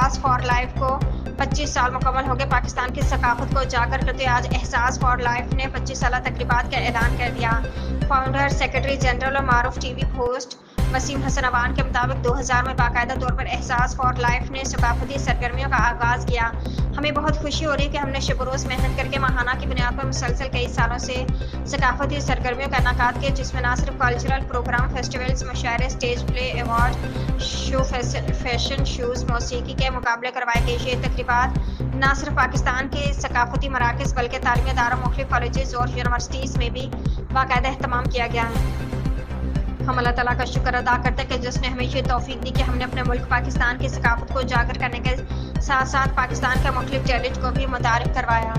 एहसास for life को 25 साल मुकम्मल हो गए। पाकिस्तान की सकाफत को उजागर करते हुए आज एहसास फॉर लाइफ ने 25 साला तकरीबात का ऐलान कर दिया। फाउंडर, सेक्रेटरी जनरल और मारूफ टीवी होस्ट वसीम हसन अवान के मुताबिक 2000 में बाकायदा तौर पर एहसास फॉर लाइफ ने सकाफती सरगर्मियों का आगाज़ किया। हमें बहुत खुशी हो रही है कि हमने शब रोज़ मेहनत करके माहाना की बुनियाद पर मुसलसल कई सालों से सकाफती सरगर्मियों का इनेकाद किया, जिसमें न सिर्फ कल्चरल प्रोग्राम, फेस्टिवल्स, मुशायरे, stage play, award show, fashion shows, मौसीकी के मुकाबले करवाए गए। ये तकरीबात न सिर्फ पाकिस्तान के सकाफती मराकज़ बल्कि तालीमी इदारों, मुख्तलिफ कॉलेजेस और यूनिवर्सिटीज़ में भी बाकायदा एहतमाम किया गया है। हम अल्लाह ताला का शुक्र अदा करते हैं कि जिसने हमें ये तौफीक दी कि हमने अपने मुल्क पाकिस्तान की सकाफत को उजागर करने के साथ साथ पाकिस्तान के मुख्तलिफ टैलेंट को भी मुतारिफ करवाया।